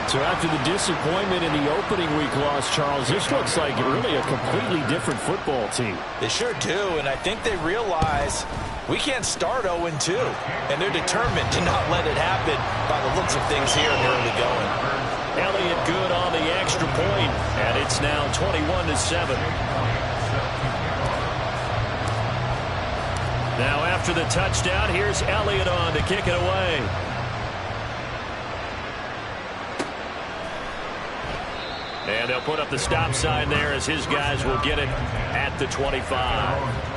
So after the disappointment in the opening week loss, Charles, this looks like really a completely different football team. They sure do, and I think they realize we can't start 0-2, and they're determined to not let it happen by the looks of things here in the early going. Elliott good on the extra point, and it's now 21-7. Now after the touchdown, here's Elliott on to kick it away. And they'll put up the stop sign there as his guys will get it at the 25.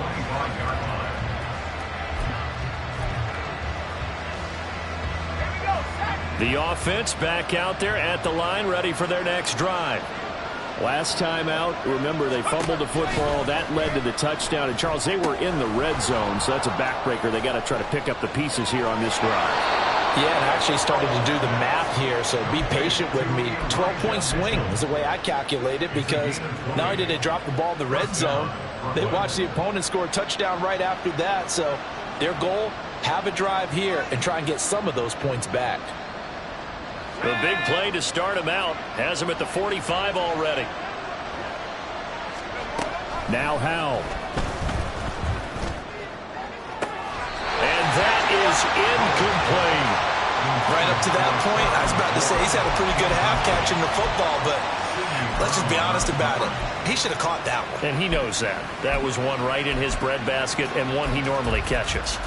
The offense back out there at the line, ready for their next drive. Last time out, remember, they fumbled the football. That led to the touchdown. And, Charles, they were in the red zone, so that's a backbreaker. They got to try to pick up the pieces here on this drive. Yeah, and I actually started to do the math here, so be patient with me. 12-point swing is the way I calculate it, because not only did they drop the ball in the red zone, they watched the opponent score a touchdown right after that. So their goal, have a drive here and try and get some of those points back. The big play to start him out has him at the 45 already. Now Howell. And that is incomplete. Right up to that point, I was about to say he's had a pretty good half catching the football, but let's just be honest about it. He should have caught that one. And he knows that. That was one right in his breadbasket and one he normally catches.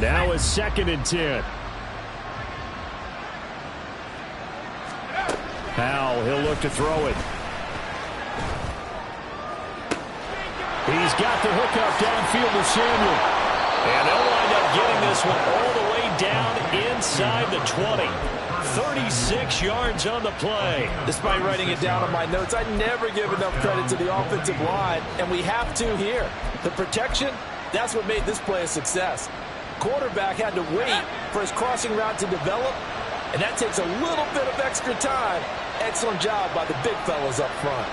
Now it's 2nd and 10. Howell, he'll look to throw it. He's got the hookup downfield to Samuel. And they'll wind up getting this one all the way down inside the 20. 36 yards on the play. Despite writing it down on my notes, I never give enough credit to the offensive line, and we have to here. The protection, that's what made this play a success. Quarterback had to wait for his crossing route to develop, and that takes a little bit of extra time. Excellent job by the big fellas up front.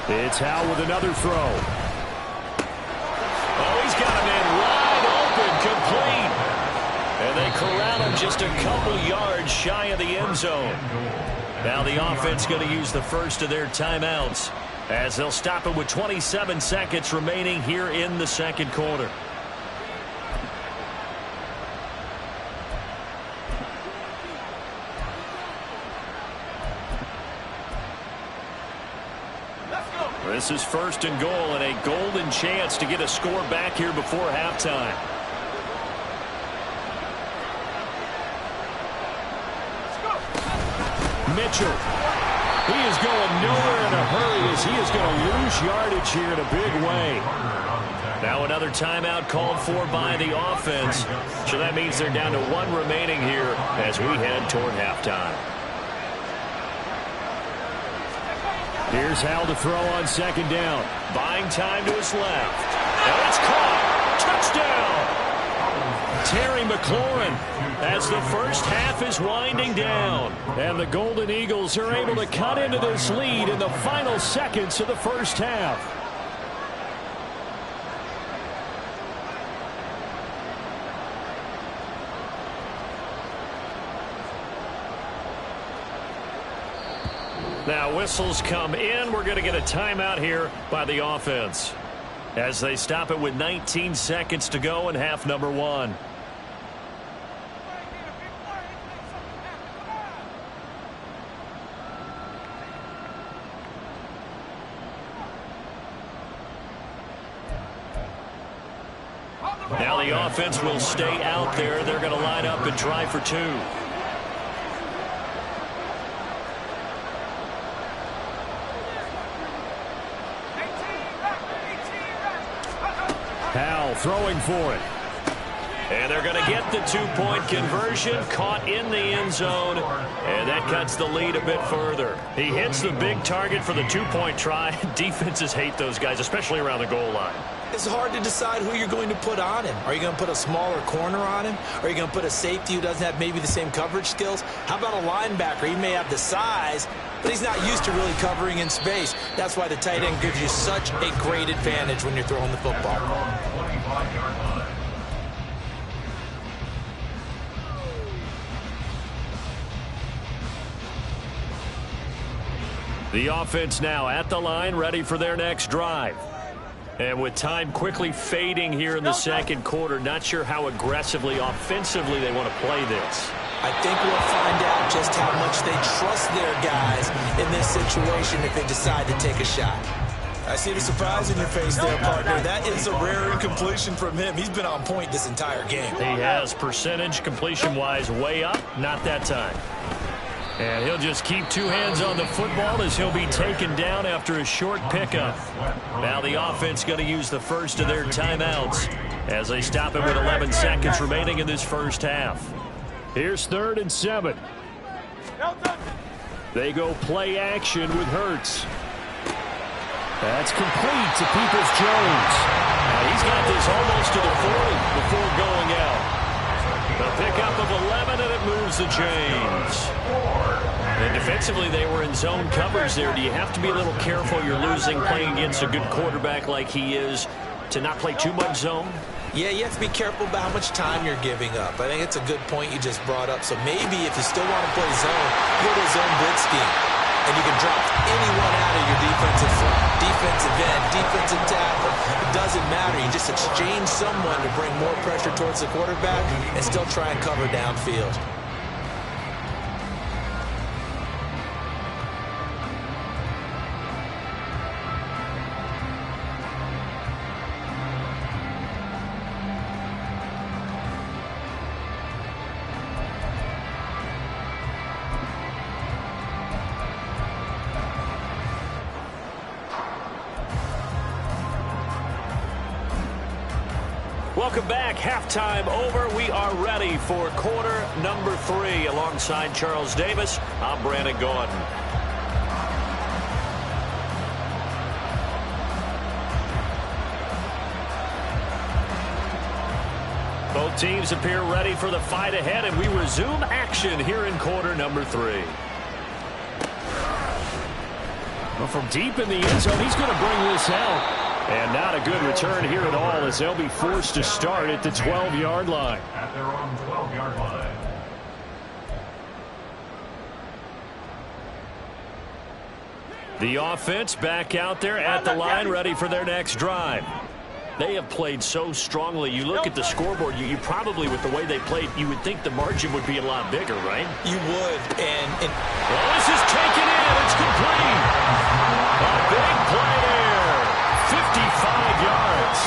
It's Howell with another throw. Oh, he's got a man wide open, complete. And they corral him just a couple yards shy of the end zone. Now the offense going to use the first of their timeouts as they'll stop it with 27 seconds remaining here in the second quarter. This is 1st and goal and a golden chance to get a score back here before halftime. Mitchell. He is going nowhere in a hurry as he is going to lose yardage here in a big way. Now another timeout called for by the offense. So that means they're down to 1 remaining here as we head toward halftime. Here's Howell to throw on 2nd down. Buying time to his left. And it's caught. Touchdown. Terry McLaurin as the first half is winding down. And the Golden Eagles are able to cut into this lead in the final seconds of the first half. Now whistles come in. We're going to get a timeout here by the offense as they stop it with 19 seconds to go in half number 1. Now the offense will stay out there. They're going to line up and try for 2. Howell throwing for it. And they're going to get the two-point conversion, caught in the end zone, and that cuts the lead a bit further. He hits the big target for the two-point try. Defenses hate those guys, especially around the goal line. It's hard to decide who you're going to put on him. Are you going to put a smaller corner on him? Are you going to put a safety who doesn't have maybe the same coverage skills? How about a linebacker? He may have the size, but he's not used to really covering in space. That's why the tight end gives you such a great advantage when you're throwing the football. The offense now at the line, ready for their next drive. And with time quickly fading here in the second quarter, not sure how aggressively, offensively they want to play this. I think we'll find out just how much they trust their guys in this situation if they decide to take a shot. I see the surprise in your face there, partner. That is a rare incompletion from him. He's been on point this entire game. He has percentage completion-wise way up, not that time. And he'll just keep two hands on the football as he'll be taken down after a short pickup. Now the offense going to use the first of their timeouts as they stop it with 11 seconds remaining in this first half. Here's 3rd and 7. They go play action with Hurts. That's complete to Peoples-Jones. He's got this almost to the 40 before going out. The pickup of 11, and it moves the chains. And defensively, they were in zone coverage there. Do you have to be a little careful? You're losing playing against a good quarterback like he is to not play too much zone? Yeah, you have to be careful about how much time you're giving up. I think it's a good point you just brought up. So maybe if you still want to play zone, go to a zone blitz scheme. And you can drop anyone out of your defensive front, defensive end, defensive tackle. It doesn't matter. You just exchange someone to bring more pressure towards the quarterback and still try and cover downfield. Welcome back. Halftime over. We are ready for quarter number 3. Alongside Charles Davis, I'm Brandon Gordon. Both teams appear ready for the fight ahead, and we resume action here in quarter number 3. Well, from deep in the end zone, he's going to bring this out. And not a good return here at all as they'll be forced to start at the 12-yard line. At their own 12-yard line. The offense back out there at the line, ready for their next drive. They have played so strongly. You look at the scoreboard, you probably, with the way they played, you would think the margin would be a lot bigger, right? You would. And well, this is taken in. It's complete. A big play there. 55 yards.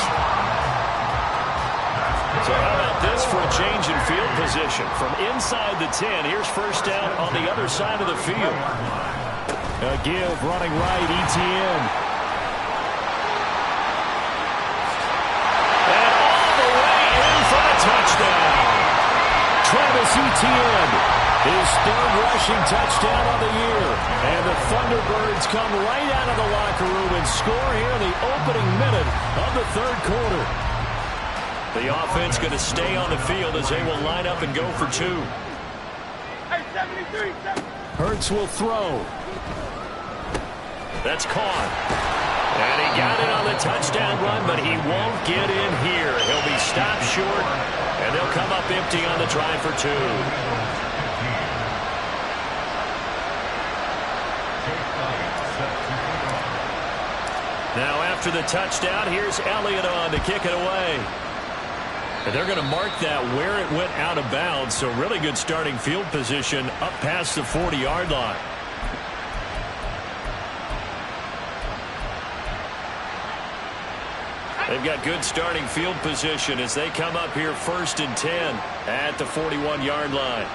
So how about this for a change in field position? From inside the 10, here's first down on the other side of the field. A give running right, ETN. And all the way in for the touchdown. Travis Etienne, his 3rd rushing touchdown of the year. And the Thunderbirds come right out of the locker room and score here in the opening minute of the 3rd quarter. The offense going to stay on the field as they will line up and go for 2. Hurts will throw. That's caught. And he got it on the touchdown run, but he won't get in here. He'll be stopped short, and they'll come up empty on the try for 2. Now after the touchdown, here's Elliott on to kick it away. And they're going to mark that where it went out of bounds, so really good starting field position up past the 40-yard line. They've got good starting field position as they come up here 1st and 10 at the 41-yard line.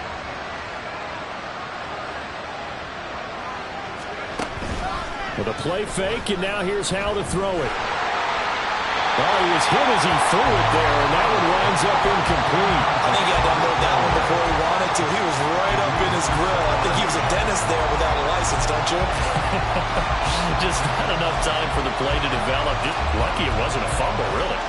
With a play fake, and now here's how to throw it. Oh, he was hit as he threw it there, and that one winds up incomplete. I think he had to unload that one before he wanted to. He was right up in his grill. I think he was a dentist there without a license, don't you? Just not enough time for the play to develop. Just lucky it wasn't a fumble, really.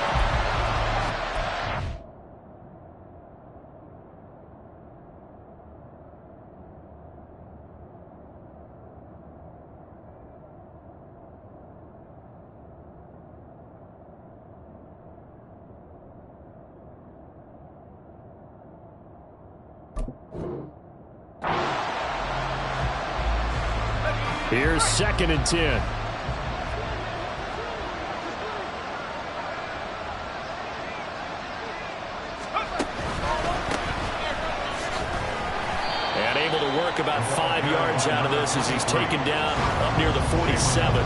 Here's 2nd and 10. And able to work about 5 yards out of this as he's taken down up near the 47.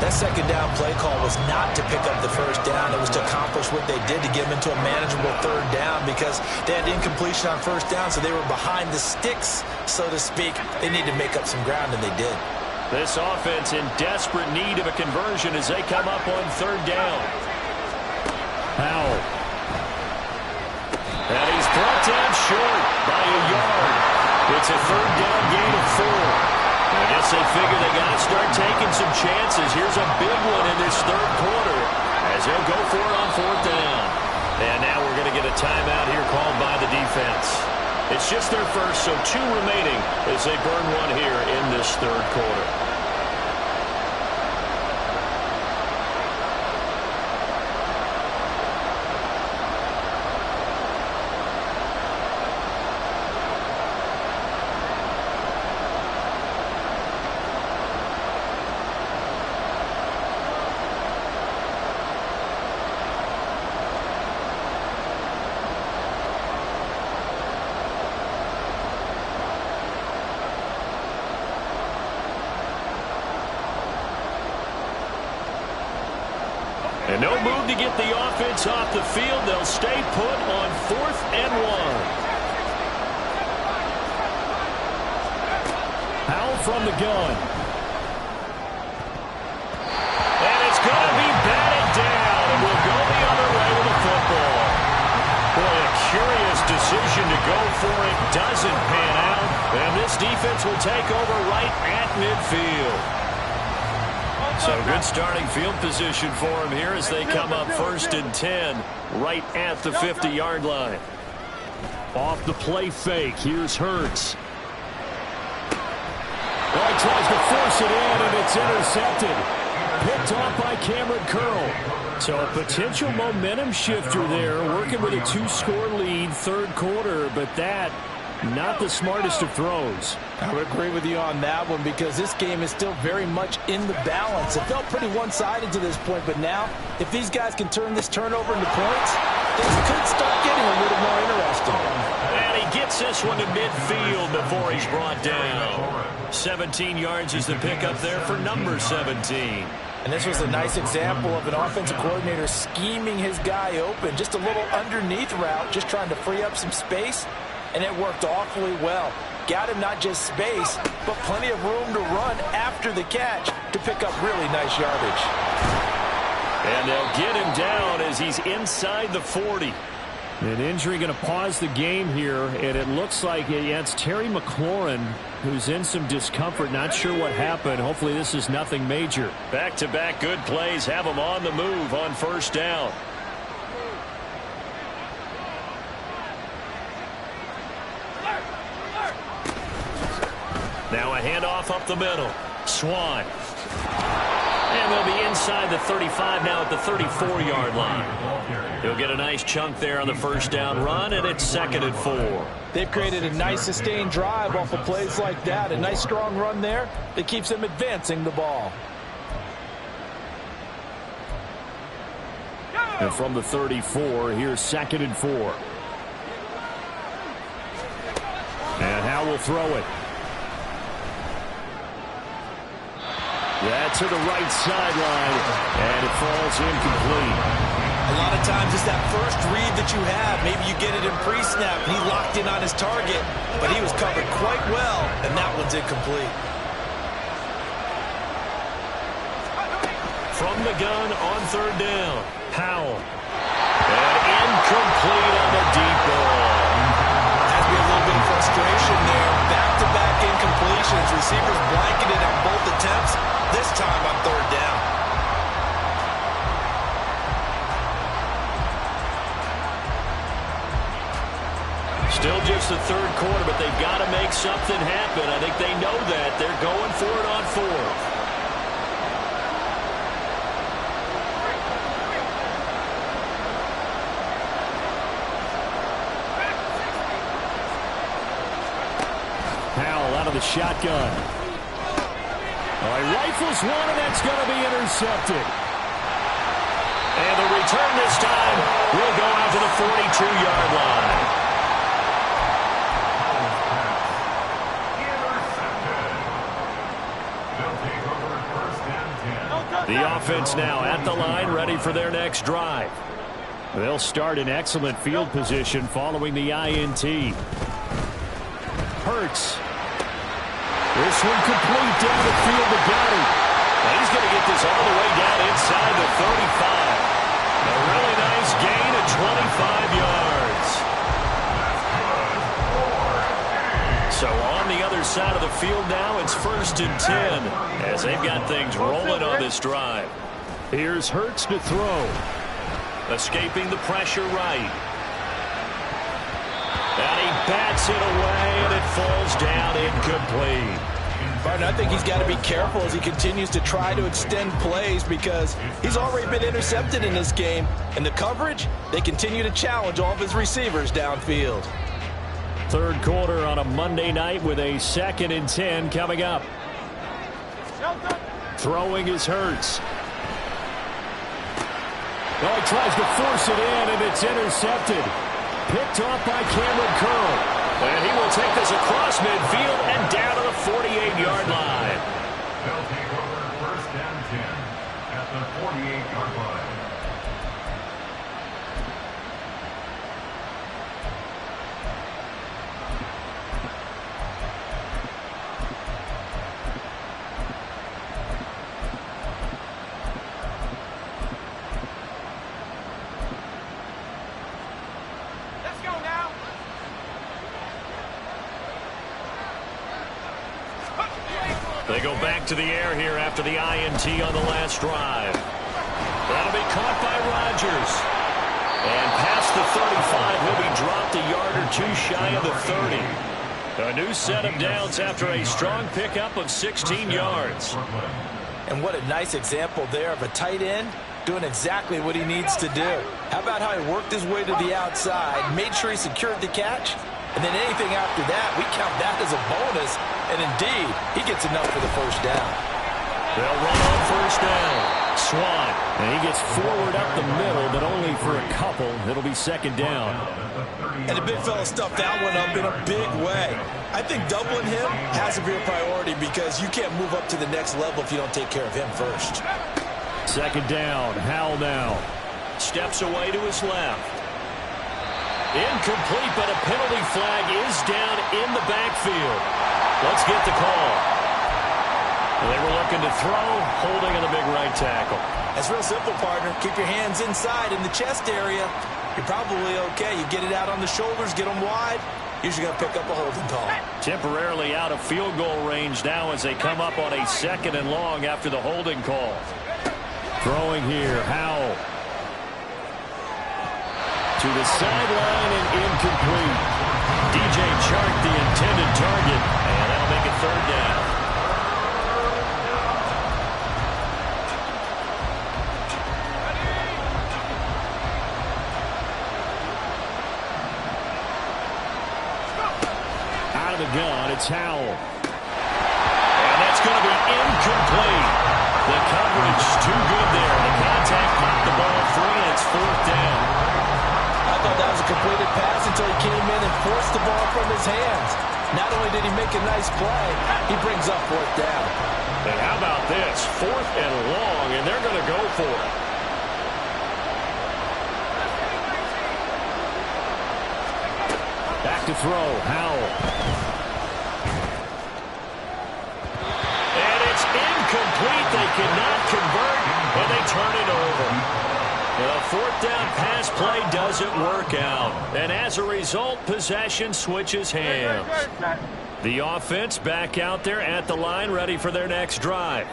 That second down play call was not to pick up the first down. It was to accomplish what they did to get them into a manageable 3rd down because they had incompletion on 1st down, so they were behind the sticks, so to speak. They needed to make up some ground, and they did. This offense in desperate need of a conversion as they come up on 3rd down. Howell. And he's brought down short by a yard. It's a 3rd down gain of 4. I guess they figure they got to start taking some chances. Here's a big one in this 3rd quarter as they'll go for it on 4th down. And now we're going to get a timeout here called by the defense. It's just their first, so 2 remaining as they burn one here in this 3rd quarter. And no move to get the offense off the field. They'll stay put on 4th and 1. Howell from the gun. And it's going to be batted down. And we'll go the other way with the football. Boy, a curious decision to go for it. Doesn't pan out. And this defense will take over right at midfield. So good starting field position for him here as they come up 1st and 10 right at the 50-yard line. Off the play fake. Here's Hurts. Well, he tries to force it in, and it's intercepted. Picked off by Cameron Curl. So a potential momentum shifter there, working with a 2-score lead, 3rd quarter, but that not the smartest of throws. I would agree with you on that one because this game is still very much in the balance. It felt pretty one-sided to this point, but now if these guys can turn this turnover into points, things could start getting a little more interesting. And he gets this one to midfield before he's brought down. 17 yards is the pickup there for number 17. And this was a nice example of an offensive coordinator scheming his guy open. Just a little underneath route, just trying to free up some space. And it worked awfully well. Got him not just space, but plenty of room to run after the catch to pick up really nice yardage. And they'll get him down as he's inside the 40. An injury going to pause the game here, and it looks like it's Terry McLaurin who's in some discomfort. Not sure what happened. Hopefully this is nothing major. Back-to-back good plays have him on the move on 1st down. Now a handoff up the middle. Swan. And they'll be inside the 35 now at the 34-yard line. He'll get a nice chunk there on the 1st down run, and it's 2nd and 4. They've created a nice sustained drive off of plays like that. A nice strong run there that keeps them advancing the ball. And from the 34, here's 2nd and 4. And Howell will throw it. Yeah, to the right sideline, and it falls incomplete. A lot of times it's that first read that you have. Maybe you get it in pre-snap, and he locked in on his target, but he was covered quite well, and that one's incomplete. from the gun on third down. Howell. And incomplete on the deep ball. Has to be a little bit of frustration there. Back-to-back incompletions. Receivers blanketed on both attempts, this time on third down. Still just the third quarter, but they've got to make something happen. I think they know that. They're going for it on fourth. Howell out of the shotgun. Oh, he rifles one, and that's going to be intercepted. And the return this time will go out to the 42-yard line. The offense now at the line, ready for their next drive. They'll start in excellent field position following the INT. Hurts. This one complete down the field to Goddard. And he's going to get this all the way down inside the 35. A really nice gain of 25 yards. So on the other side of the field now, it's 1st and 10 as they've got things rolling on this drive. Here's Hurts to throw. Escaping the pressure right. And he bats it away, and it falls down incomplete. Martin, I think he's got to be careful as he continues to try to extend plays because he's already been intercepted in this game. And the coverage, they continue to challenge all of his receivers downfield. Third quarter on a Monday night with a 2nd and 10 coming up. Throwing is Hurts. Well, he tries to force it in, and it's intercepted. Picked off by Cameron Curl. And he will take this across midfield and down to the 48-yard line. They'll take over 1st and 10 at the 48-yard line. They go back to the air here after the INT on the last drive. That'll be caught by Rodgers. And past the 35, he'll be dropped a yard or two shy of the 30. A new set of downs after a strong pickup of 16 yards. And what a nice example there of a tight end doing exactly what he needs to do. How about how he worked his way to the outside, made sure he secured the catch, and then anything after that, we count that as a bonus. And indeed, he gets enough for the first down. They'll run on first down. Swan. And he gets forward up the middle, but only for a couple. It'll be 2nd down. And the big fella stuffed that one up in a big way. I think doubling him has to be a priority because you can't move up to the next level if you don't take care of him first. 2nd down. Howell now. Steps away to his left. Incomplete, but a penalty flag is down in the backfield. Let's get the call. They were looking to throw, holding on the big right tackle. That's real simple, partner. Keep your hands inside in the chest area. You're probably okay. You get it out on the shoulders, get them wide. Usually going to pick up a holding call. Temporarily out of field goal range now as they come up on a 2nd and long after the holding call. Throwing here, Howell. To the sideline and incomplete. DJ Chark, the intended target, and that'll make it 3rd down. Out of the gun, it's Howell. And that's going to be incomplete. The coverage too good there. The contact popped the ball free, and it's 4th down. I thought that was a completed pass until he came in and forced the ball from his hands. Not only did he make a nice play, he brings up 4th down. And how about this? 4th and long, and they're going to go for it. Back to throw, Howell. And it's incomplete. They cannot convert, and they turn it over. The fourth down pass play doesn't work out. And as a result, possession switches hands. The offense back out there at the line, ready for their next drive.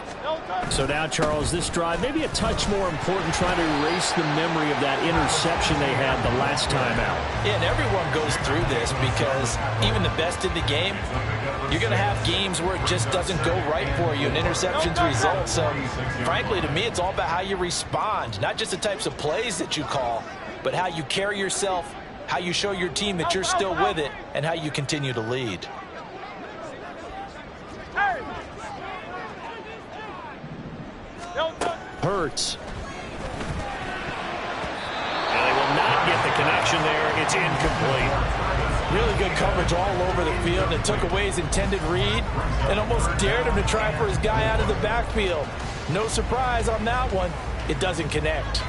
So now, Charles, this drive maybe a touch more important, trying to erase the memory of that interception they had the last time out. Yeah, and everyone goes through this because even the best in the game, you're going to have games where it just doesn't go right for you and interceptions result. So, frankly, to me, it's all about how you respond, not just the types of plays that you call, but how you carry yourself, how you show your team that you're still with it, and how you continue to lead. Hurts. And they will not get the connection there. It's incomplete. Really good coverage all over the field. It took away his intended read and almost dared him to try for his guy out of the backfield. No surprise on that one. It doesn't connect.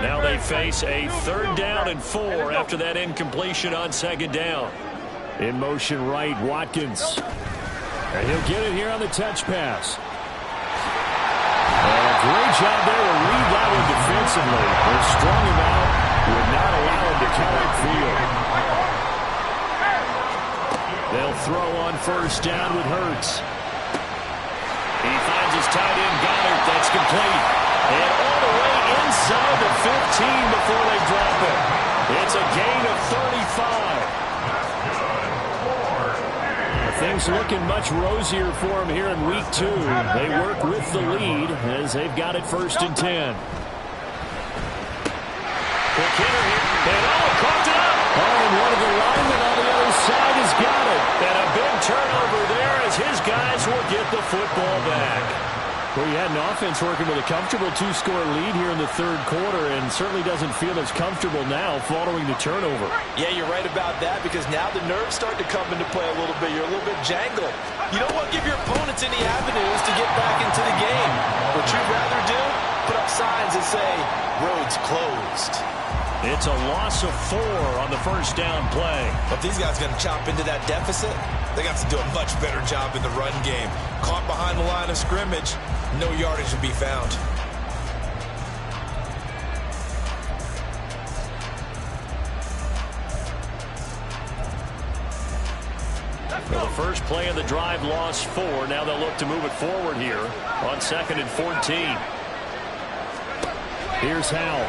Now they face a 3rd down and 4 after that incompletion on 2nd down. In motion right, Watkins. And he'll get it here on the touch pass. And a great job there to read that one defensively. They strung him out, would not allow him to carry field. They'll throw on 1st down with Hurts. He finds his tight end, Goddard. That's complete. And all the way inside the 15 before they drop it. It's a gain of 35. Things looking much rosier for him here in week 2. They work with the lead as they've got it 1st and 10. Quick hitter here. And caught it up. And one of the linemen on the other side has got it. And a big turnover there as his guys will get the football back. Well, you had an offense working with a comfortable 2-score lead here in the 3rd quarter and certainly doesn't feel as comfortable now following the turnover. Yeah, you're right about that because now the nerves start to come into play a little bit. You're a little bit jangled. You don't want to give your opponents any avenues to get back into the game. What you'd rather do, put up signs that say, roads closed. It's a loss of 4 on the 1st down play. But these guys going to chop into that deficit, they got to do a much better job in the run game. Caught behind the line of scrimmage, no yardage to be found. Well, the first play of the drive lost 4. Now they'll look to move it forward here on 2nd and 14. Here's Howell.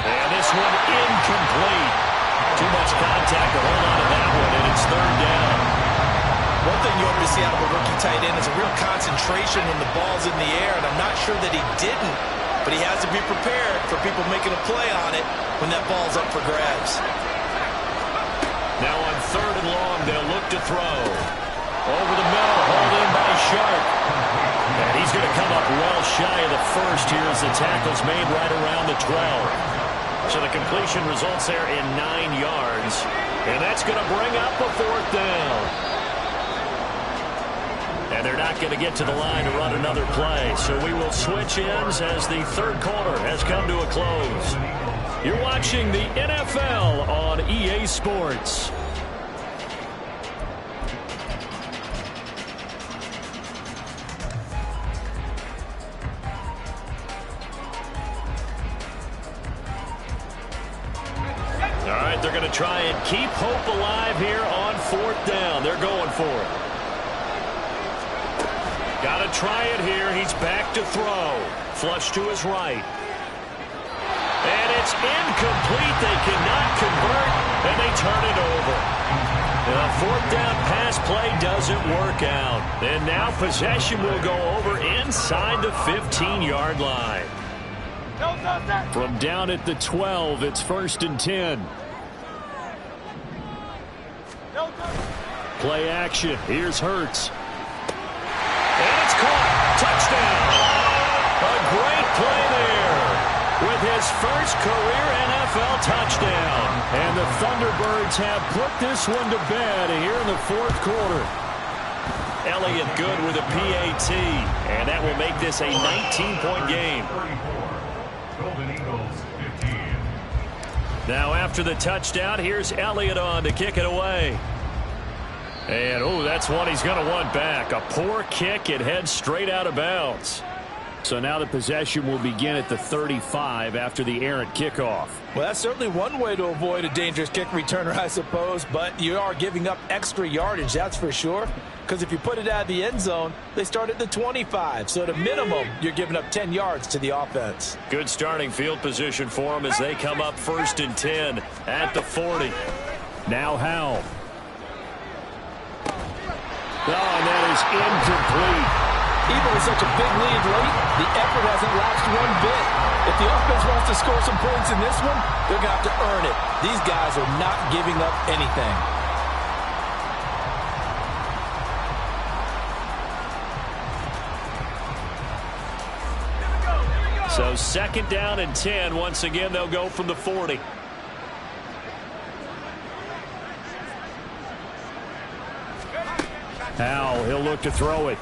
And this one incomplete. Too much contact to hold on to that one, and it's 3rd down. One thing you hope to see out of a rookie tight end is a real concentration when the ball's in the air, and I'm not sure that he didn't, but he has to be prepared for people making a play on it when that ball's up for grabs. Now on 3rd and long, they'll look to throw. Over the middle, hauled in by Sharp. And he's going to come up well shy of the 1st here as the tackle's made right around the 12. So the completion results there in 9 yards. And that's going to bring up a 4th down. And they're not going to get to the line to run another play. So we will switch ends as the 3rd quarter has come to a close. You're watching the NFL on EA Sports. All right, they're going to try and keep hope alive here on 4th down. They're going for it. Got to try it here. He's back to throw. Flush to his right. And it's incomplete. They cannot convert, and they turn it over. The 4th down pass play doesn't work out. And now possession will go over inside the 15-yard line. From down at the 12, it's 1st and 10. Play action. Here's Hurts. And it's caught. Touchdown. A great play there with his first career NFL touchdown. And the Thunderbirds have put this one to bed here in the 4th quarter. Elliott good with a PAT. And that will make this a 19-point game. Now after the touchdown, here's Elliott on to kick it away. And, oh, that's one he's going to want back. A poor kick. It heads straight out of bounds. So now the possession will begin at the 35 after the errant kickoff. Well, that's certainly one way to avoid a dangerous kick returner, I suppose. But you are giving up extra yardage, that's for sure. Because if you put it out of the end zone, they start at the 25. So at a minimum, you're giving up 10 yards to the offense. Good starting field position for them as they come up 1st and 10 at the 40. Now Howell. Oh, and that is incomplete. Even with such a big lead late, the effort hasn't lapsed one bit. If the offense wants to score some points in this one, they're going to have to earn it. These guys are not giving up anything. So 2nd down and 10. Once again, they'll go from the 40. Howell, he'll look to throw it.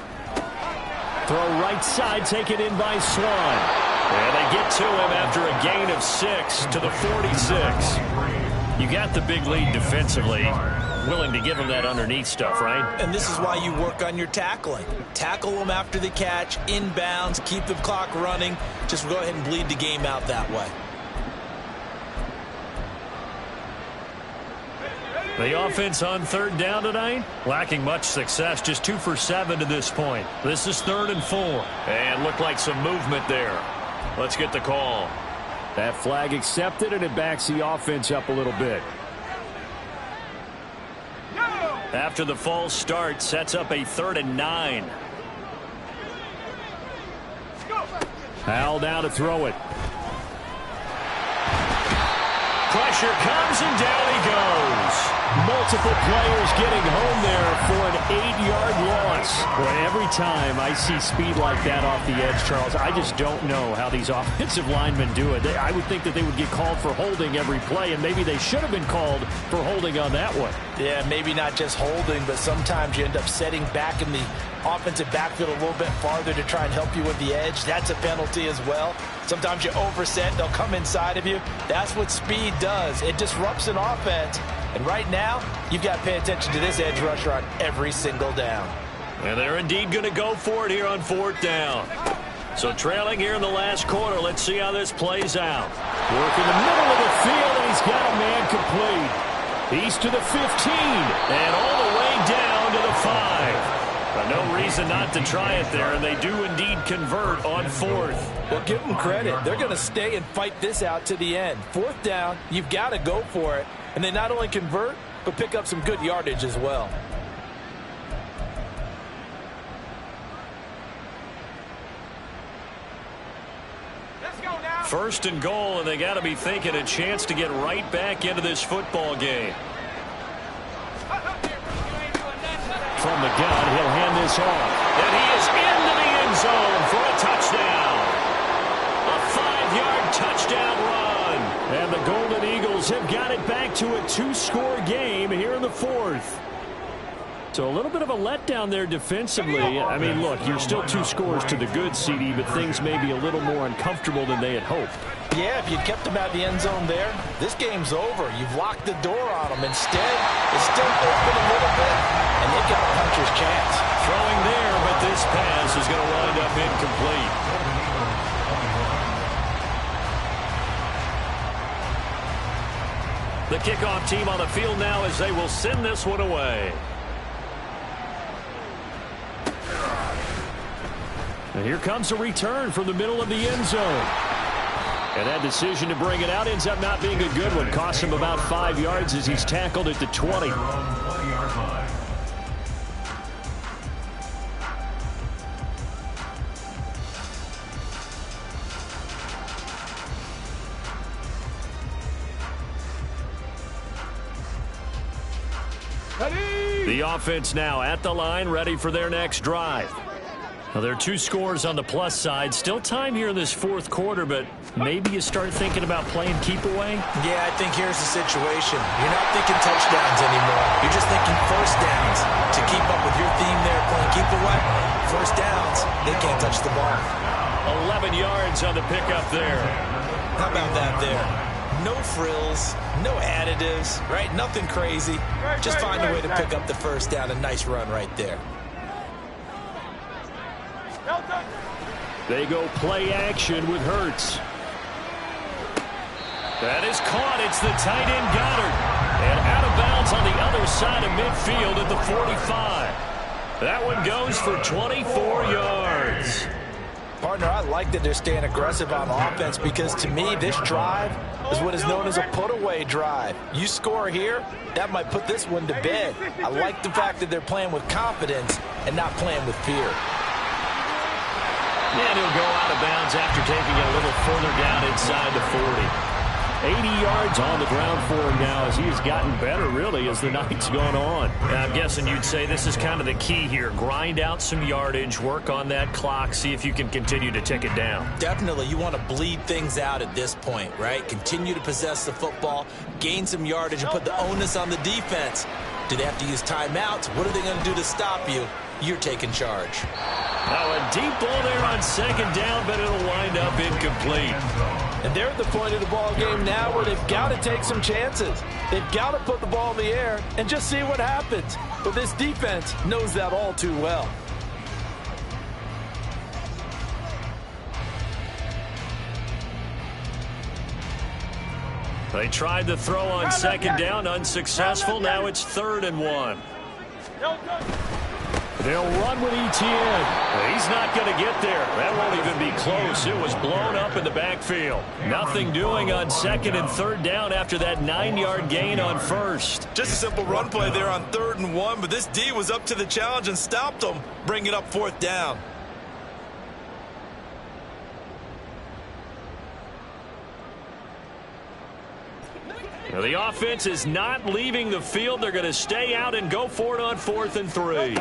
Throw right side, taken in by Swan. And they get to him after a gain of 6 to the 46. You got the big lead defensively. Willing to give him that underneath stuff, right? And this is why you work on your tackling. Tackle them after the catch, inbounds, keep the clock running. Just go ahead and bleed the game out that way. The offense on 3rd down tonight, lacking much success, just 2 for 7 to this point. This is 3rd and 4. And looked like some movement there. Let's get the call. That flag accepted, and it backs the offense up a little bit. After the false start, sets up a 3rd and 9. Howell now to throw it. Pressure comes, and down he goes. Multiple players getting home there for an 8-yard loss. Boy, every time I see speed like that off the edge, Charles, I just don't know how these offensive linemen do it. I would think that they would get called for holding every play, and maybe they should have been called for holding on that one. Yeah, maybe not just holding, but sometimes you end up setting back in the offensive backfield a little bit farther to try and help you with the edge. That's a penalty as well. Sometimes you overset, they'll come inside of you. That's what speed does. It disrupts an offense. And right now, you've got to pay attention to this edge rusher on every single down. And they're indeed going to go for it here on 4th down. So trailing here in the last quarter. Let's see how this plays out. Work in the middle of the field, and he's got a man complete. He's to the 15. And all the way down to the 5. No reason not to try it there, and they do indeed convert on 4th. Well, give them credit. They're going to stay and fight this out to the end. 4th down, you've got to go for it. And they not only convert, but pick up some good yardage as well. Let's go now. 1st and goal, and they got to be thinking a chance to get right back into this football game. From the gun, he'll hand this off. And he is into the end zone for a touchdown. A 5-yard touchdown run. And the Golden Eagles have got it back to a 2-score game here in the 4th. So a little bit of a letdown there defensively. I mean, look, you're still 2 scores to the good, CD, but things may be a little more uncomfortable than they had hoped. Yeah, if you'd kept them out of the end zone there, this game's over. You've locked the door on them. Instead, it's still open a little bit, and they've got a puncher's chance. Throwing there, but this pass is going to wind up incomplete. The kickoff team on the field now as they will send this one away. And here comes a return from the middle of the end zone. And that decision to bring it out ends up not being a good one. Costs him about 5 yards as he's tackled at the 20. The offense now at the line, ready for their next drive. Now, there are 2 scores on the plus side. Still time here in this 4th quarter, but maybe you start thinking about playing keep away? Yeah, I think here's the situation. You're not thinking touchdowns anymore. You're just thinking 1st downs. To keep up with your theme there, playing keep away, 1st downs, they can't touch the ball. 11 yards on the pickup there. How about that there? No frills, no additives, right? Nothing crazy. Just find a way to pick up the first down. A nice run right there. They go play action with Hurts. That is caught. It's the tight end Goddard. And out of bounds on the other side of midfield at the 45. That one goes for 24 yards. Partner, I like that they're staying aggressive on offense because to me this drive is what is known as a put-away drive. You score here, that might put this one to bed. I like the fact that they're playing with confidence and not playing with fear. And he'll go out of bounds after taking it a little further down inside the 40. 80 yards on the ground for him now as he has gotten better, really, as the night's gone on. I'm guessing you'd say this is kind of the key here. Grind out some yardage, work on that clock, see if you can continue to tick it down. Definitely, you want to bleed things out at this point, right? Continue to possess the football, gain some yardage, and put the onus on the defense. Do they have to use timeouts? What are they going to do to stop you? You're taking charge. Now a deep ball there on second down, but it'll wind up incomplete. And they're at the point of the ball game now where they've got to take some chances. They've got to put the ball in the air and just see what happens. But this defense knows that all too well. They tried the throw on second down, unsuccessful. Now it's 3rd and 1. They'll run with Etienne. He's not going to get there. That won't even be close. It was blown up in the backfield. Nothing doing on 2nd and 3rd down after that 9-yard gain on 1st. Just a simple run play there on 3rd and 1, but this D was up to the challenge and stopped them, bringing up 4th down. Now the offense is not leaving the field. They're going to stay out and go for it on 4th and 3.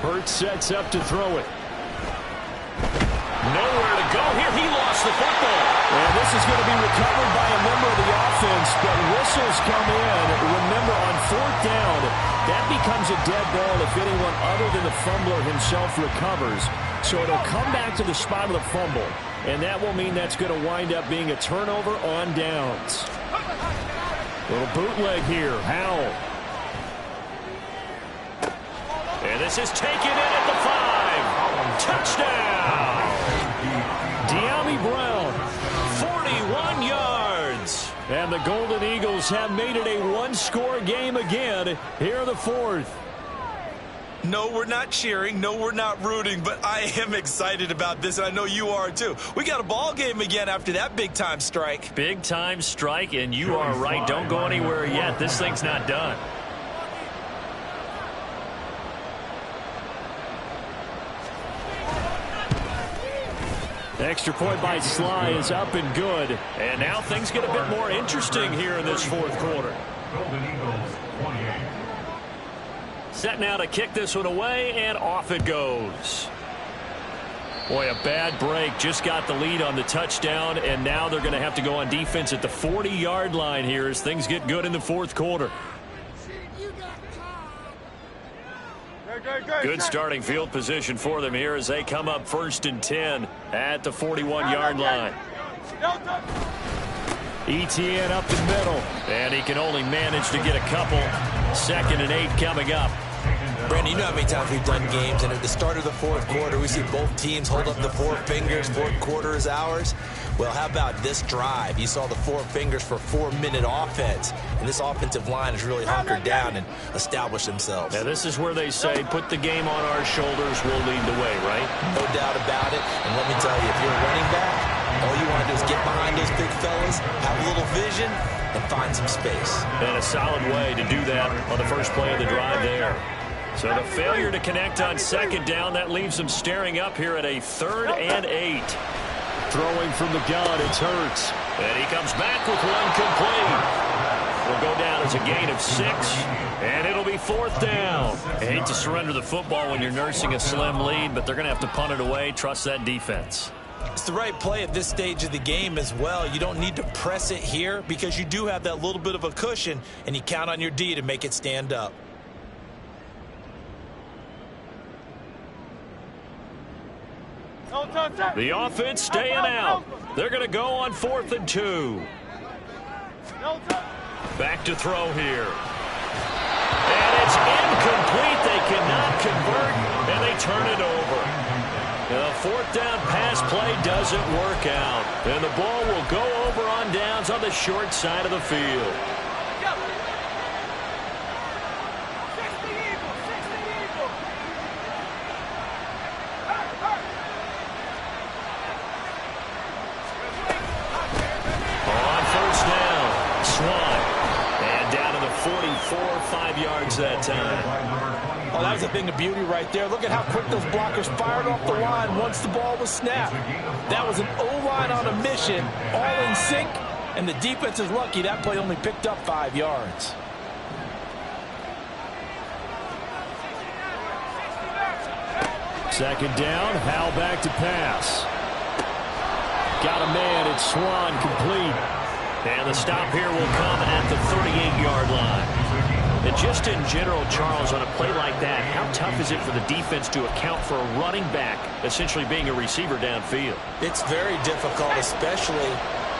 Hurts sets up to throw it. Nowhere to go here. He lost the football. And this is going to be recovered by a member of the offense, but whistles come in. Remember, on 4th down, that becomes a dead ball if anyone other than the fumbler himself recovers. So it'll come back to the spot of the fumble, and that will mean that's going to wind up being a turnover on downs. Little bootleg here. Howell. And this is taken in at the 5. Touchdown. De'Ami Brown, 41 yards. And the Golden Eagles have made it a one-score game again here in the 4th. No, we're not cheering. No, we're not rooting, but I am excited about this, and I know you are too. We got a ball game again after that big-time strike. Big-time strike, and you are right. Don't go anywhere yet. This thing's not done. Extra point by Sly is up and good. And now things get a bit more interesting here in this 4th quarter. Golden Eagles, 28. Set now to kick this one away, and off it goes. Boy, a bad break. Just got the lead on the touchdown, and now they're going to have to go on defense at the 40-yard line here as things get good in the 4th quarter. Good starting field position for them here as they come up 1st and 10 at the 41-yard line. Etienne up the middle, and he can only manage to get a couple. 2nd and 8 coming up. Brandon, you know how many times we've done games, and at the start of the 4th quarter, we see both teams hold up the 4 fingers. 4th quarter is ours. Well, how about this drive? You saw the 4 fingers for 4-minute offense, and this offensive line has really hunkered down and established themselves. Now, this is where they say, put the game on our shoulders, we'll lead the way, right? No doubt about it, and let me tell you, if you're a running back, all you want to do is get behind those big fellas, have a little vision, and find some space. And a solid way to do that on the first play of the drive there. So the failure to connect on 2nd down, that leaves them staring up here at a 3rd and 8. Throwing from the gun, it's Hurts. And he comes back with one complete. Will go down as a gain of 6, and it'll be 4th down. I hate to surrender the football when you're nursing a slim lead, but they're going to have to punt it away. Trust that defense. It's the right play at this stage of the game as well. You don't need to press it here because you do have that little bit of a cushion, and you count on your D to make it stand up. The offense staying out. They're going to go on 4th and 2. Back to throw here. And it's incomplete. They cannot convert, and they turn it over. The fourth down pass play doesn't work out. And the ball will go over on downs on the short side of the field. On first down, Swan. And down to the 44, 5 yards that time. Oh, that was a thing of beauty right there. Look at how quick those blockers fired off the line once the ball was snapped. That was an O-line on a mission, all in sync, and the defense is lucky that play only picked up 5 yards. Second down, Howell back to pass. Got a man, it's Swan, complete. And the stop here will come at the 38-yard line. And just in general, Charles, on a play like that, how tough is it for the defense to account for a running back essentially being a receiver downfield? It's very difficult, especially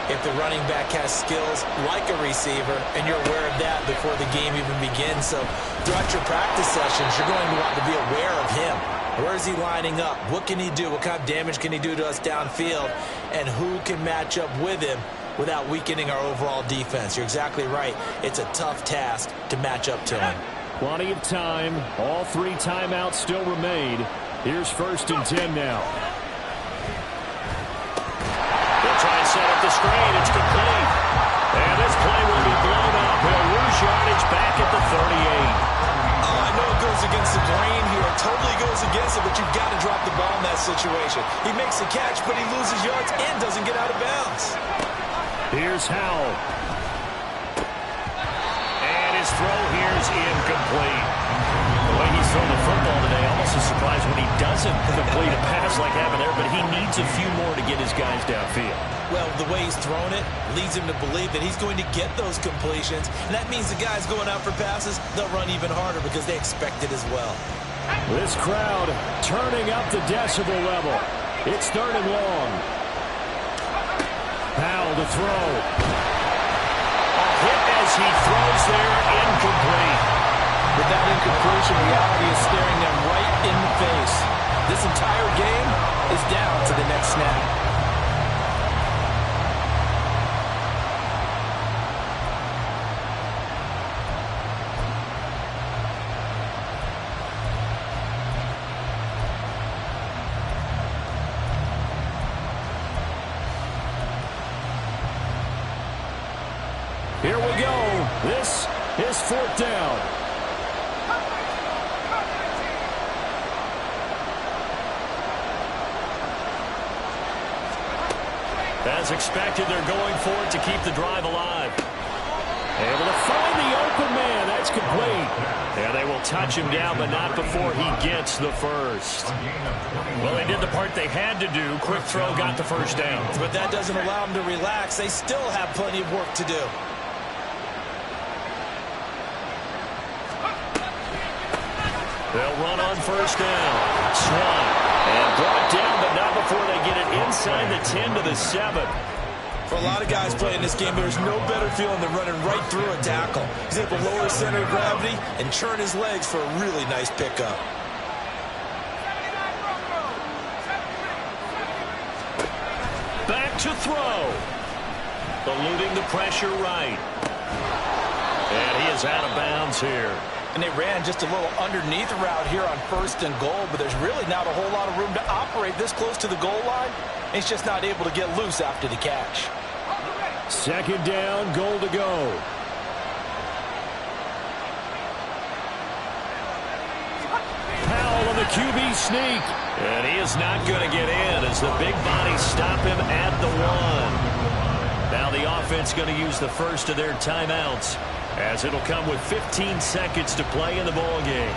if the running back has skills like a receiver, and you're aware of that before the game even begins. So throughout your practice sessions, you're going to want to be aware of him. Where is he lining up? What can he do? What kind of damage can he do to us downfield? And who can match up with him without weakening our overall defense? You're exactly right. It's a tough task to match up to him. Plenty of time. All 3 timeouts still remain. Here's 1st and 10 now. They'll try and set up the screen. It's complete. And this play will be blown up. He'll lose yardage back at the 38. Oh, I know it goes against the grain here. It totally goes against it, but you've got to drop the ball in that situation. He makes the catch, but he loses yards and doesn't get out of bounds. Here's Howell. And his throw here is incomplete. The way he's thrown the football today, almost a surprise when he doesn't complete a pass like happened there, but he needs a few more to get his guys downfield. Well, the way he's thrown it leads him to believe that he's going to get those completions. And that means the guys going out for passes, they'll run even harder because they expect it as well. This crowd turning up the decibel level. It's 3rd and long. Howell to throw. A hit as he throws there, incomplete. With that incompletion, reality is staring them right in the face. This entire game is down to the next snap. Here we go. This is 4th down. As expected, they're going for it to keep the drive alive. Able to find the open man. That's complete. Yeah, they will touch him down, but not before he gets the first. Well, they did the part they had to do. Quick throw got the first down. But that doesn't allow them to relax. They still have plenty of work to do. They'll run on first down. Swan. And brought down, but not before they get it inside the 10 to the 7. For a lot of guys playing this game, there's no better feeling than running right through a tackle. He's able to lower his center of gravity and churn his legs for a really nice pickup. Back to throw. Eluding the pressure right. And he is out of bounds here. And they ran just a little underneath route here on 1st and goal, but there's really not a whole lot of room to operate this close to the goal line. He's just not able to get loose after the catch. 2nd down, goal to go. Howell on the QB sneak. And he is not going to get in as the big bodies stop him at the 1. Now the offense going to use the first of their timeouts, as it'll come with 15 seconds to play in the ball game.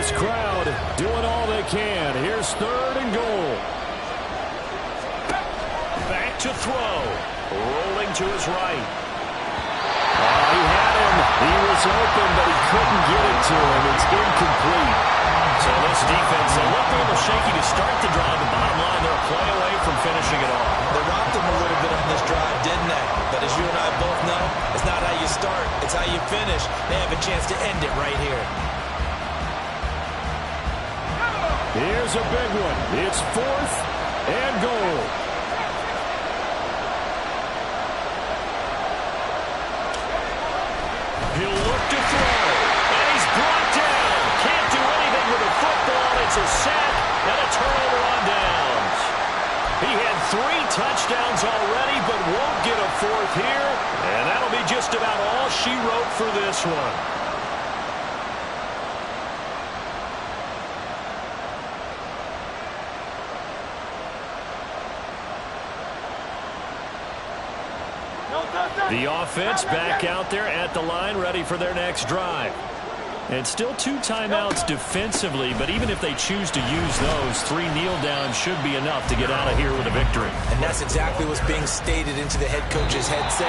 this crowd doing all they can. Here's 3rd and goal. Back to throw. Rolling to his right. He had him. He was open, but he couldn't get it to him. It's incomplete. So this defense, they looked a little shaky to start the drive. The bottom line, they're a play away from finishing it off. They rocked him a little bit on this drive, didn't they? But as you and I both know, it's not how you start, it's how you finish. They have a chance to end it right here. Here's a big one. It's 4th and goal. He'll look to throw, and he's brought down. Can't do anything with the football. It's a sack and a turnover on downs. He had 3 touchdowns already, but won't get a 4th here, and that'll be just about all she wrote for this one. The offense back out there at the line, ready for their next drive. And still 2 timeouts defensively, but even if they choose to use those, 3 kneel downs should be enough to get out of here with a victory. And that's exactly what's being stated into the head coach's headset.